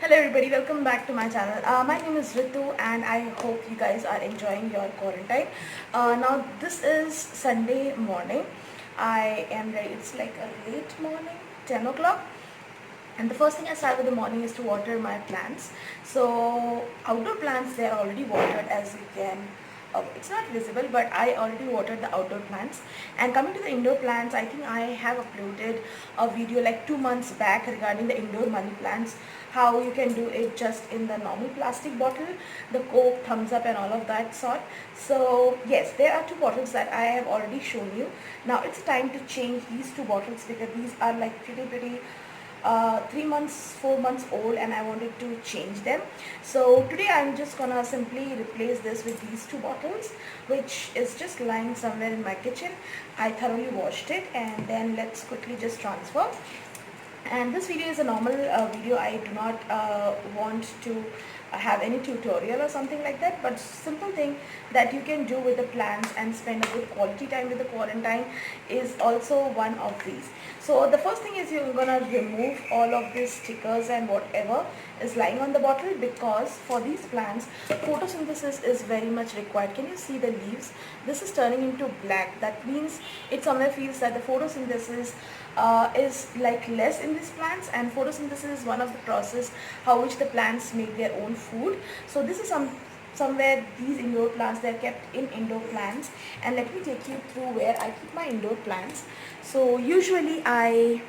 Hello everybody, welcome back to my channel. My name is Ritu and I hope you guys are enjoying your quarantine. Now this is Sunday morning. I am ready. It's like a late morning, 10 o'clock. And the first thing I start with the morning is to water my plants. So outdoor plants, they are already watered, as you can it's not visible, but I already watered the outdoor plants. And coming to the indoor plants, I think I have uploaded a video like 2 months back regarding the indoor money plants, how you can do it just in the normal plastic bottle, the Coke, thumbs up and all of that sort. So yes, there are two bottles that I have already shown you. Now it's time to change these two bottles because these are like pretty 3 months 4 months old and I wanted to change them. So today I'm just gonna simply replace this with these two bottles, which is just lying somewhere in my kitchen. I thoroughly washed it, and then let's quickly just transfer. And this video is a normal video. I do not want to have any tutorial or something like that, but simple thing that you can do with the plants and spend a good quality time with the quarantine is also one of these. So the first thing is you're gonna remove all of these stickers and whatever is lying on the bottle, because for these plants photosynthesis is very much required. Can you see the leaves? This is turning into black. That means it somewhere feels that the photosynthesis is like less in these plants, and photosynthesis is one of the process how which the plants make their own food. So this is somewhere these indoor plants, they're kept in indoor plants. And let me take you through where I keep my indoor plants. So usually I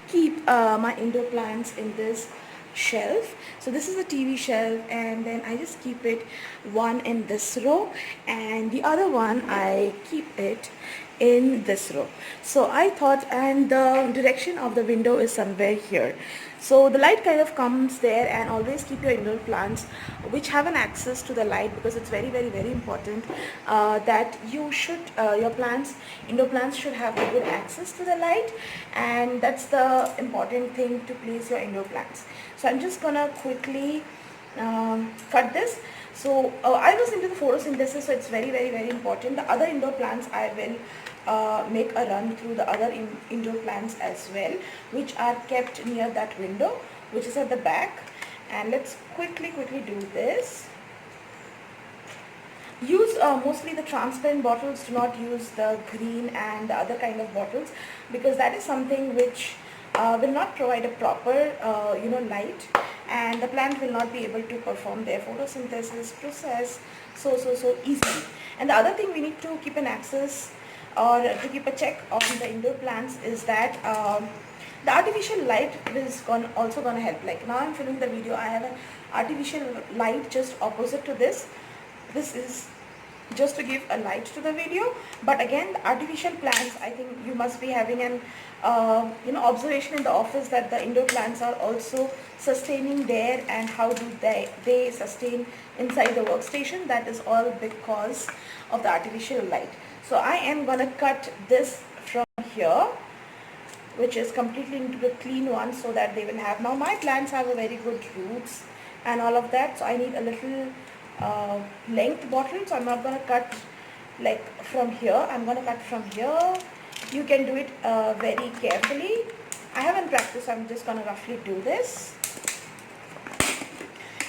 keep my indoor plants in this shelf. So this is a TV shelf, and then I just keep it one in this row and the other one I keep it in this row. So I thought, and the direction of the window is somewhere here, so the light kind of comes there. And always keep your indoor plants which have an access to the light, because it's very important that you should your plants, indoor plants, should have a good access to the light, and that's the important thing to place your indoor plants. So I'm just gonna quickly cut this. So I was into the photosynthesis, so it's very important. The other indoor plants I will make a run through the other indoor plants as well, which are kept near that window, which is at the back. And let's quickly do this. Use mostly the transparent bottles. Do not use the green and the other kind of bottles, because that is something which will not provide a proper light, and the plant will not be able to perform their photosynthesis process so easily. And the other thing we need to keep an access, or to keep a check on the indoor plants, is that the artificial light is also going to help. Like now I'm filming the video, I have an artificial light just opposite to this. This is just to give a light to the video, but again, the artificial plants, I think you must be having an observation in the office that the indoor plants are also sustaining there, and how do they sustain inside the workstation. That is all because of the artificial light. So I am gonna cut this from here, which is completely into the clean one, so that they will have, now my plants have a very good roots and all of that, so I need a little length bottle. So I'm not going to cut like from here, I'm going to cut from here. You can do it very carefully. I haven't practiced, I'm just going to roughly do this.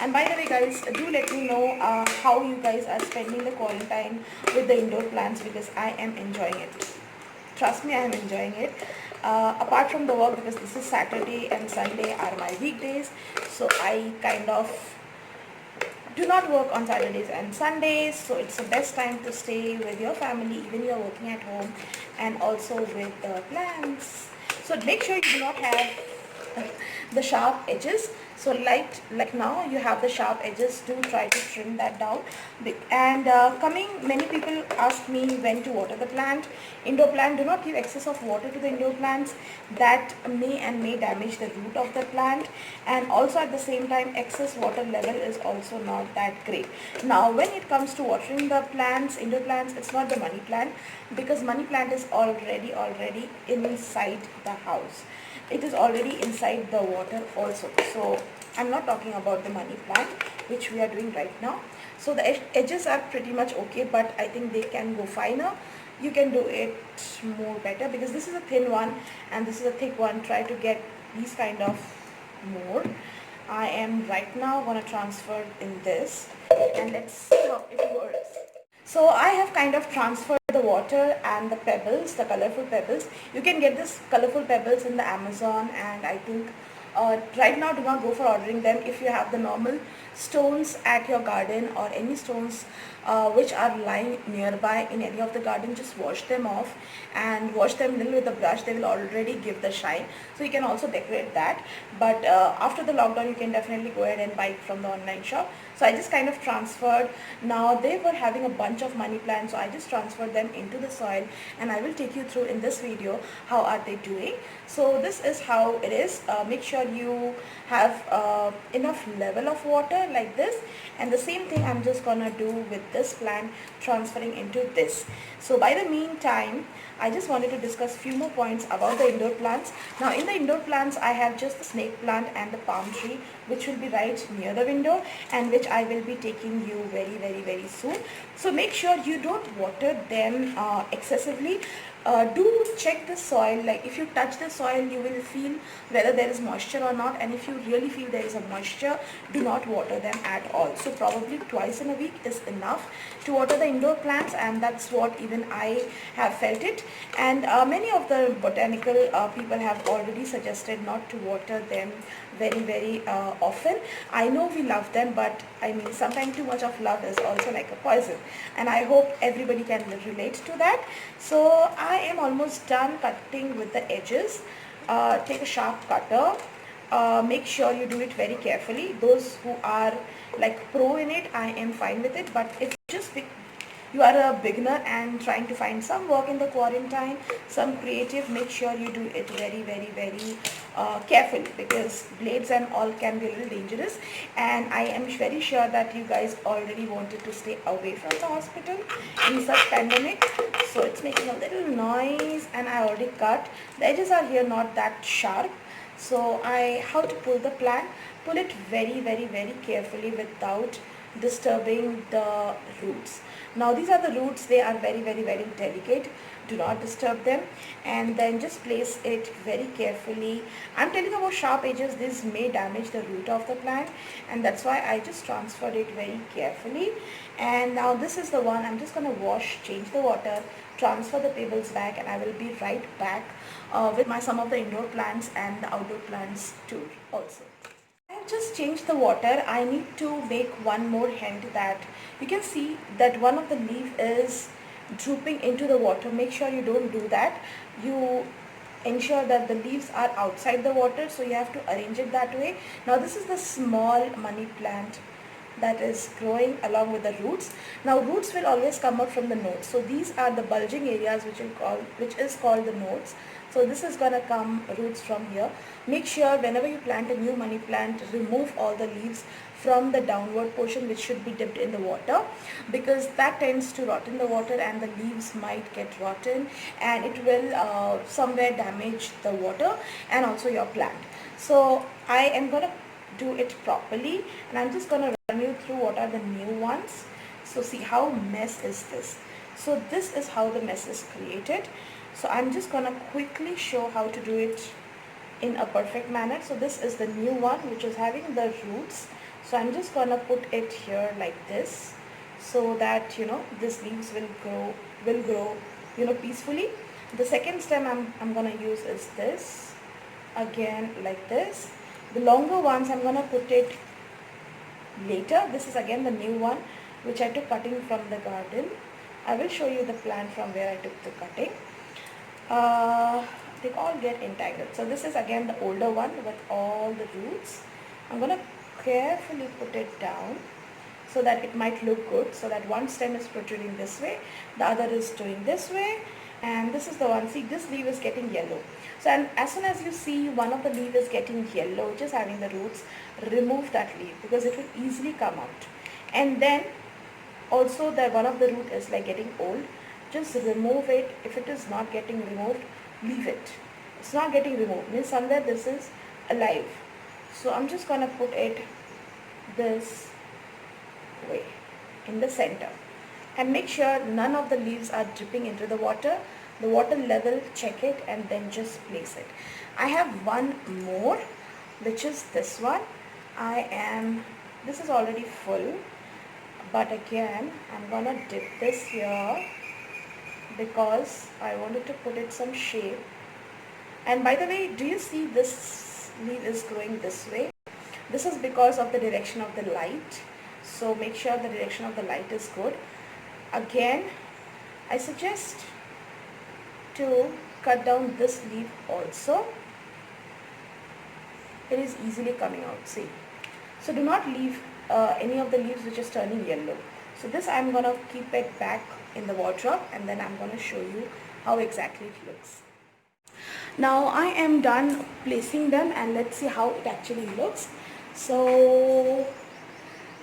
And by the way guys, do let me know how you guys are spending the quarantine with the indoor plants, because I am enjoying it. Trust me, I am enjoying it. Apart from the work, because this is Saturday and Sunday are my weekdays, so I kind of do not work on Saturdays and Sundays, so it's the best time to stay with your family, even you're working at home, and also with the plants. So make sure you do not have the sharp edges. So like now you have the sharp edges, do try to trim that down. And many people ask me when to water the plant. Indoor plant, do not give excess of water to the indoor plants. That may damage the root of the plant, and also at the same time excess water level is also not that great. Now when it comes to watering the plants, indoor plants, it's not the money plant, because money plant is already inside the house. It is already inside the water also. So I'm not talking about the money plant, which we are doing right now. So the edges are pretty much okay, but I think they can go finer. You can do it more better, because this is a thin one and this is a thick one. Try to get these kind of more. I am right now going to transfer in this, and let's see how it works. So I have kind of transferred the water and the pebbles, the colorful pebbles. You can get this colorful pebbles in the Amazon, and I think right now do not go for ordering them. If you have the normal stones at your garden or any stones which are lying nearby in any of the garden, just wash them off and wash them a little with the brush. They will already give the shine, so you can also decorate that. But after the lockdown, you can definitely go ahead and buy it from the online shop. So I just kind of transferred. Now they were having a bunch of money plants, so I just transferred them into the soil, and I will take you through in this video how are they doing. So this is how it is. Make sure you have enough level of water like this, and the same thing I'm just gonna do with this plant, transferring into this. So by the meantime, I just wanted to discuss few more points about the indoor plants. Now in the indoor plants, I have just the snake plant and the palm tree, which will be right near the window, and which I will be taking you very soon. So make sure you don't water them excessively. Do check the soil. Like if you touch the soil, you will feel whether there is moisture or not, and if you really feel there is a moisture, do not water them at all. So probably twice in a week is enough to water the indoor plants, and that's what even I have felt it. And many of the botanical people have already suggested not to water them very often. I know we love them, but I mean sometimes too much of love is also like a poison, and I hope everybody can relate to that. So I am almost done cutting with the edges. Take a sharp cutter. Make sure you do it very carefully. Those who are like pro in it, I am fine with it, but if you are a beginner and trying to find some work in the quarantine, some creative, make sure you do it very carefully, because blades and all can be a little dangerous, and I am very sure that you guys already wanted to stay away from the hospital in such pandemic. So it's making a little noise, and I already cut. The edges are here not that sharp. So how to pull the plant? Pull it very carefully without disturbing the roots. Now these are the roots. They are very delicate. Do not disturb them, and then just place it very carefully. I'm telling about sharp edges. This may damage the root of the plant, and that's why I just transferred it very carefully. And now this is the one. I'm just going to wash, change the water, transfer the pebbles back, and I will be right back with some of the indoor plants and the outdoor plants too also. I have just changed the water. I need to make one more hint that you can see that one of the leaf is drooping into the water. Make sure you don't do that. You ensure that the leaves are outside the water, so you have to arrange it that way. Now this is the small money plant that is growing along with the roots. Now roots will always come out from the nodes. So these are the bulging areas which is called the nodes. So this is going to come roots from here. Make sure whenever you plant a new money plant, remove all the leaves from the downward portion, which should be dipped in the water, because that tends to rot in the water and the leaves might get rotten, and it will somewhere damage the water and also your plant. So I am going to do it properly, and I'm just going to run you through what are the new ones. So see how mess is this. So this is how the mess is created. So I'm just going to quickly show how to do it in a perfect manner. So this is the new one which is having the roots. So I'm just going to put it here like this, so that this leaves will grow peacefully. The second stem I'm going to use is this, again like this. The longer ones I'm going to put it later. This is again the new one which I took cutting from the garden. I will show you the plant from where I took the cutting. They all get entangled. So this is again the older one with all the roots. I'm going to carefully put it down so that it might look good, so that one stem is protruding this way, the other is doing this way, and this is the one. See, this leaf is getting yellow. So and as soon as you see one of the leaf is getting yellow, which is having the roots, remove that leaf, because it will easily come out. And then also the one of the root is like getting old, just remove it. If it is not getting removed, leave it. It's not getting removed, means somewhere this is alive. So I'm just going to put it this way in the center, and make sure none of the leaves are dripping into the water. The water level, check it, and then just place it. I have one more, which is this one. this is already full, but again I'm gonna dip this here because I wanted to put it some shape. And by the way, do you see this leaf is growing this way? This is because of the direction of the light. So make sure the direction of the light is good. Again, I suggest to cut down this leaf also. It is easily coming out, see. So do not leave any of the leaves which is turning yellow. So this I'm going to keep it back in the wardrobe, and then I'm going to show you how exactly it looks. Now I am done placing them, and let's see how it actually looks. So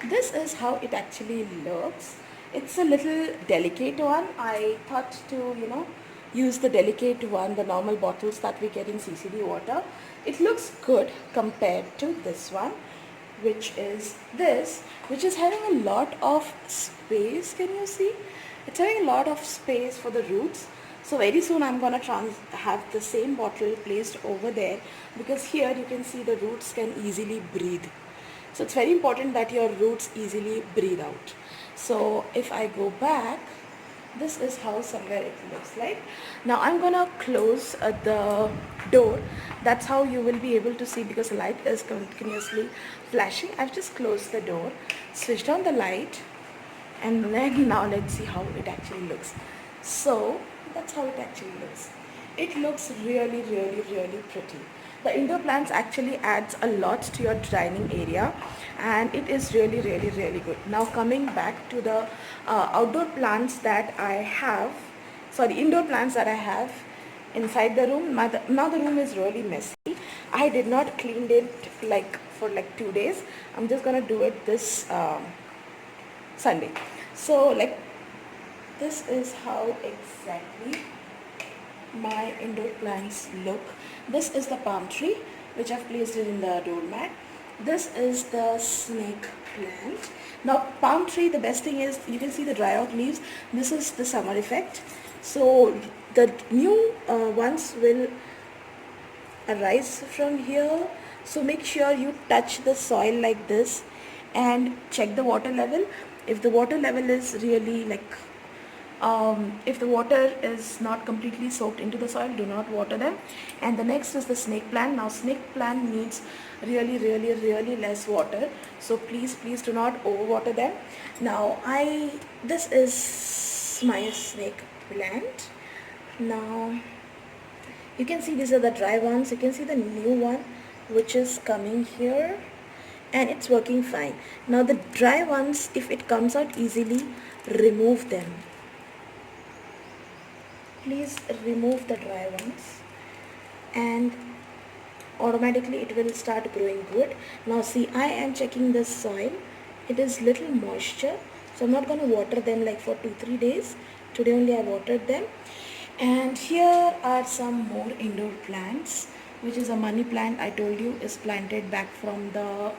this is how it actually looks. It's a little delicate one. I thought to, use the delicate one, the normal bottles that we get in CCD water. It looks good compared to this one, which is having a lot of space. Can you see? It's having a lot of space for the roots. So very soon I'm gonna have the same bottle placed over there, because here you can see the roots can easily breathe. So it's very important that your roots easily breathe out. So if I go back, this is how somewhere it looks like. Now I'm gonna close the door. That's how you will be able to see, because the light is continuously flashing. I've just closed the door, switched on the light, and then now let's see how it actually looks. So that's how it actually looks. It looks really, really, really pretty. The indoor plants actually adds a lot to your dining area, and it is really, really, really good. Now coming back to the outdoor plants that I have, indoor plants that I have inside the room. Now the room is really messy. I did not clean it for 2 days. I'm just gonna do it this Sunday. So this is how exactly my indoor plants look. This is the palm tree, which I've placed it in the doormat. This is the snake plant. Now palm tree, the best thing is you can see the dry out leaves. This is the summer effect. So the new ones will arise from here. So make sure you touch the soil like this and check the water level. If the water level is really if the water is not completely soaked into the soil, do not water them. And the next is the snake plant. Now snake plant needs really, really, really less water, so please do not overwater them. Now this is my snake plant. Now you can see these are the dry ones. You can see the new one which is coming here, and it's working fine. Now the dry ones, if it comes out easily, remove them. Please remove the dry ones, and automatically it will start growing good. Now see, I am checking the soil. It is little moisture, so I'm not going to water them for 2-3 days. Today only I watered them. And here are some more indoor plants, which is a money plant. I told you is planted back from the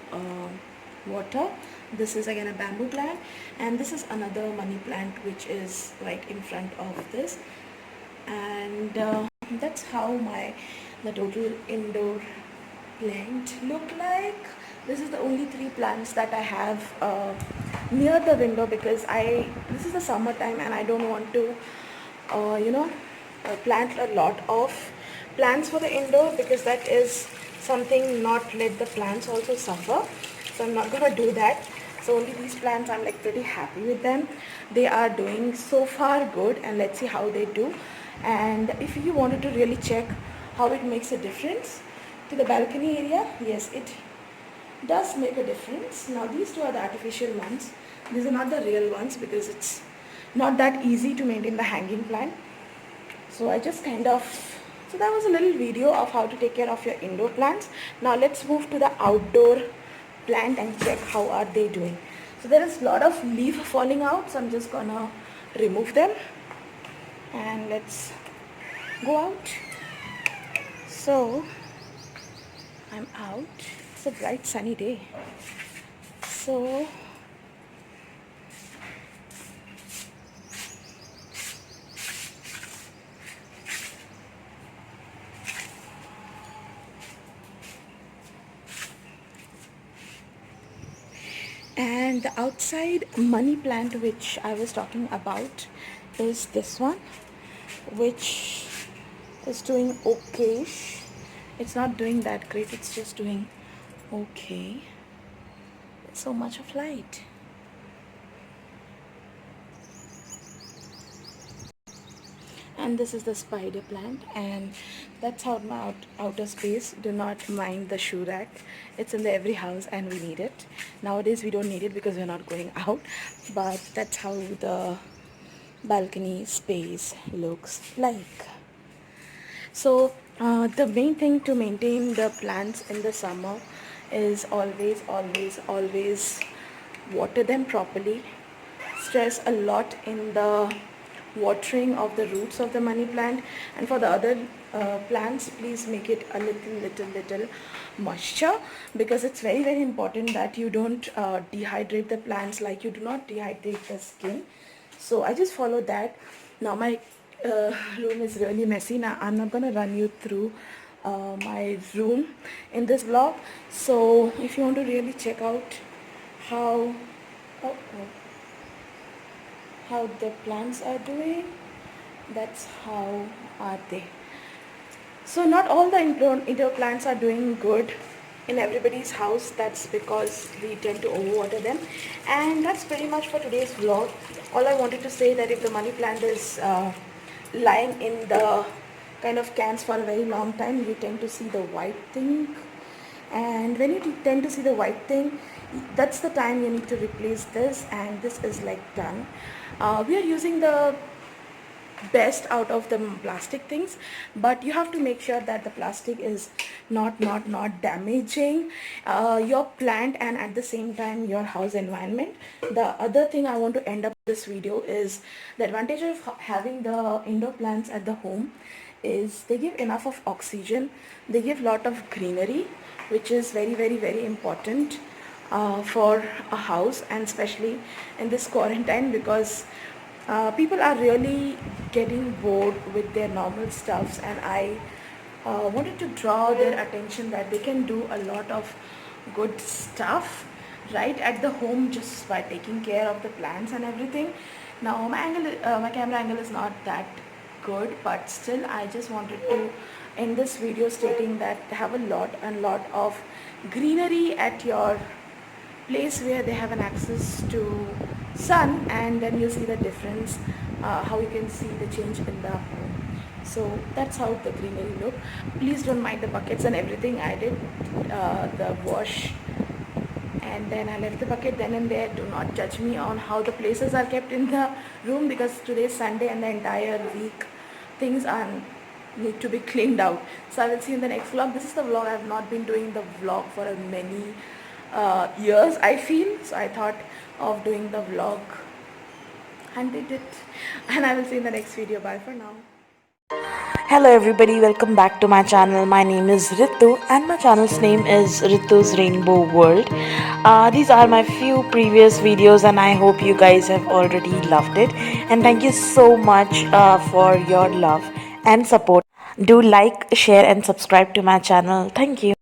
water. This is again a bamboo plant, and this is another money plant which is right in front of this. And that's how the total indoor plant look like. This is the only 3 plants that I have near the window, because this is the summer time and I don't want to plant a lot of plants for the indoor, because that is something not let the plants also suffer. So I'm not gonna do that. So only these plants I'm pretty happy with them. They are doing so far good, and let's see how they do. And if you wanted to really check how it makes a difference to the balcony area, yes, it does make a difference. Now these 2 are the artificial ones. These are not the real ones, because it's not that easy to maintain the hanging plant. So I just so that was a little video of how to take care of your indoor plants. Now let's move to the outdoor plant and check how are they doing. So there is a lot of leaf falling out, so I'm just gonna remove them. And let's go out. So I'm out. It's a bright sunny day. So And the outside money plant which I was talking about is this one, which is doing okay. It's not doing that great, it's just doing okay. So much of light. And this is the spider plant, and that's how my outer space. Do not mind the shoe rack, it's in the every house and we need it. Nowadays we don't need it because we're not going out, but that's how the balcony space looks like. So the main thing to maintain the plants in the summer is always water them properly. Stress a lot in the watering of the roots of the money plant, and for the other plants, please make it a little moisture, because it's very important that you don't dehydrate the plants like you do not dehydrate the skin. So I just follow that. Now my room is really messy. Now I'm not gonna run you through my room in this vlog. So if you want to really check out how how the plants are doing, that's how are they. So not all the indoor plants are doing good in everybody's house. That's because we tend to overwater them. And that's pretty much for today's vlog. All I wanted to say that if the money plant is lying in the kind of cans for a very long time, you tend to see the white thing. And when you tend to see the white thing, that's the time you need to replace this, and this is like done. We are using the best out of the plastic things, but you have to make sure that the plastic is not damaging your plant and at the same time your house environment. The other thing I want to end up this video is the advantage of having the indoor plants at the home is they give enough of oxygen, they give lot of greenery, which is very important for a house, and especially in this quarantine, because people are really getting bored with their normal stuffs, and I wanted to draw their attention that they can do a lot of good stuff right at the home just by taking care of the plants and everything. Now my camera angle is not that good, but still I just wanted to end this video stating that have a lot of greenery at your place where they have an access to sun, and then you see the difference, how you can see the change in the home. So that's how the greenery look. Please don't mind the buckets and everything. I did the wash and then I left the bucket then and there. Do not judge me on how the places are kept in the room, because today is Sunday and the entire week things are need to be cleaned out. So I will see you in the next vlog. This is the vlog. I have not been doing the vlog for many years, I feel, so I thought of doing the vlog and did it, and I will see you in the next video. Bye for now. Hello everybody, welcome back to my channel. My name is Ritu and my channel's name is Ritu's Rainbow World. These are my few previous videos and I hope you guys have already loved it, and thank you so much for your love and support. Do like, share and subscribe to my channel. Thank you.